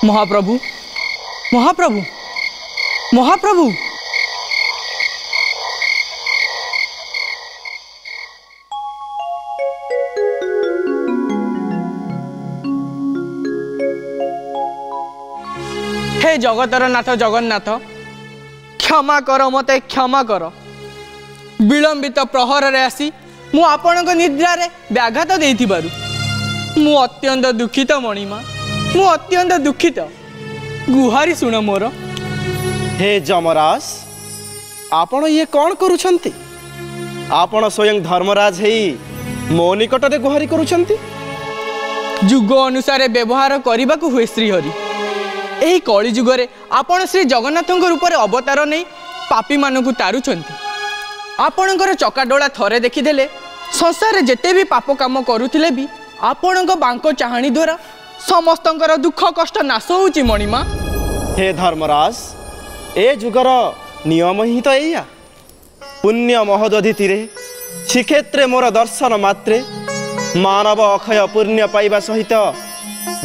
महाप्रभु महाप्रभु महाप्रभु हे जगतर नाथ जगन्नाथ क्षमा कर मते क्षमा कर विलंबित प्रहर रे आसी मु आपणक निद्रा रे व्याघात देइथिबारु मु अत्यंत दुखित मणिमा मु अत्यंत दुखित गुहारी सुन मोर। हे जमराज आपण ये कौन करुछंती? आपण स्वयं धर्मराज हेई मो निकट रे गुहारी करुछंती। जुग अनुसार व्यवहार करने को हुए श्रीहरि यही कली जुगरे आपण श्री जगन्नाथ रूप में अवतार नहीं पापी मानू तारुंट आपणकर चकाडोला थरे देखीदे संसार जेते भी पाप काम करुले भी आपण बांक चाहाणी द्वारा समस्त दुख कष्ट नाश होची मणिमा। हे धर्मराज ए जुगर नियम ही तो या पुण्य महोदधि श्रीक्षेत्रे मोर दर्शन मात्रे मानव अक्षय पुण्य पाइबा सहित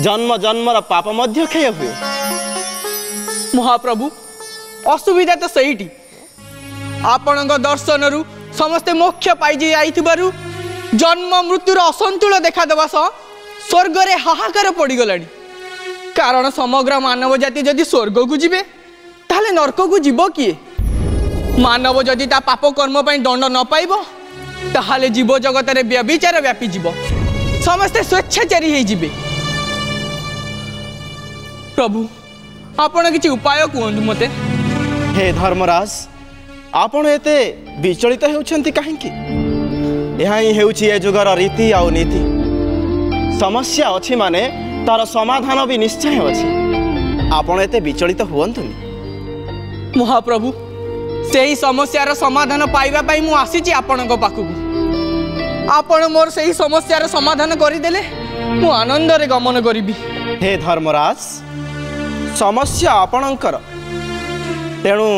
जन्म जन्मर पाप मध्य क्षय हुए। महाप्रभु असुविधा तो सहीटी आपण दर्शन रु समस्ते मोक्ष पाई जाइथिबारु जन्म मृत्युर असंतुल देखा देवा सह स्वर्ग रे हाहाकार पड़गलानी कारण समग्र मानव जाति जदि स्वर्ग को जीवे ताले नरक को जीव किए? मानव जदि ता पाप कर्म पई दंड न पाइबो ताहाले जीव जगत रे व्यभिचार व्यापी जीव समस्ते स्वेच्छाचारी हे जीवे। प्रभु आपण किछि उपाय कहंतु मते। हे धर्मराज आपण एते विचलित हेउछंती काहेकि? यहाँ ही हेउछि ए जुगर रीति आउ नीति समस्या अछि माने तार समाधान भी निश्चय अछि आपण एते विचलित हुअंतुनी। महाप्रभु सेही समस्यार समाधान पाइबा पाई मु आसीछि आपणक पाखकु आपण मोर सेही समस्यार समाधान करिदेले मु आनंद रे गमन करिबी। हे धर्मराज समस्या आपणकर तेणु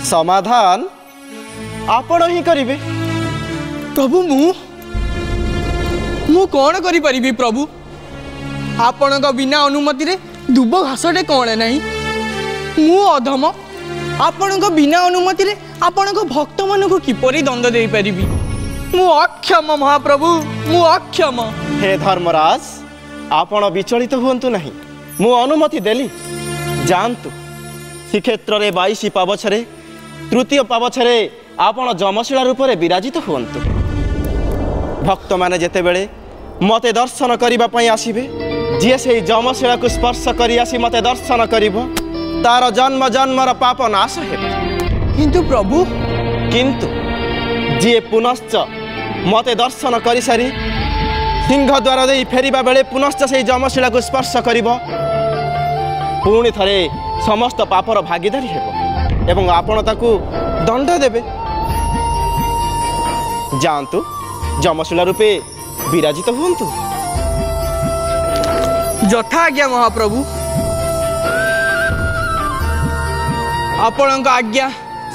समाधान आपण ही करिवे। प्रभु मु कौन करि परिबी प्रभु आपणक बिना अनुमति रे दुब घासटे कौन नहीं मु अधम आपणक बिना अनुमति रे आपणक भक्त मन को किपरि दंड दे परिबी मु अक्षम महाप्रभु मु अक्षम। हे धर्मराज आपण विचलित हुंतु नहीं मु अनुमति देली जानतु श्रीक्षेत्र रे 22 पावछरे तृतीय पावछरे आपण जमशिला रूप में विराजित हुंतु भक्त माने जेते बेले मते दर्शन करिबा पई आसीबे जे से जमशिला को स्पर्श करी आसी मते दर्शन करिवो तार जन्म जन्मर पाप नाश हेबो। किंतु प्रभु किंतु जे पुनश्च मते दर्शन करी सारी सिंह द्वार दे फेरिबा बेले पुनश्च से जमशिला को स्पर्श करिवो पुणी थरे समस्त पापर भागीदारी हेबो एवं आपण ताकू दंड देबे। जानतु जमशिला रूपे विराजित हुंतु। यथा आज्ञा महाप्रभु आपणक आज्ञा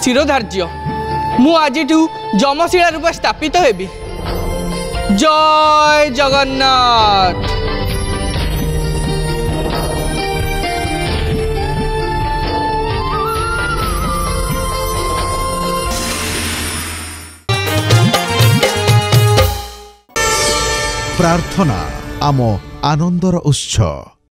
शिरोधार्य मु आजिठू जमशिला रूप स्थापित हेबी। जय जगन्नाथ। प्रार्थना आम आनंदर उत्स।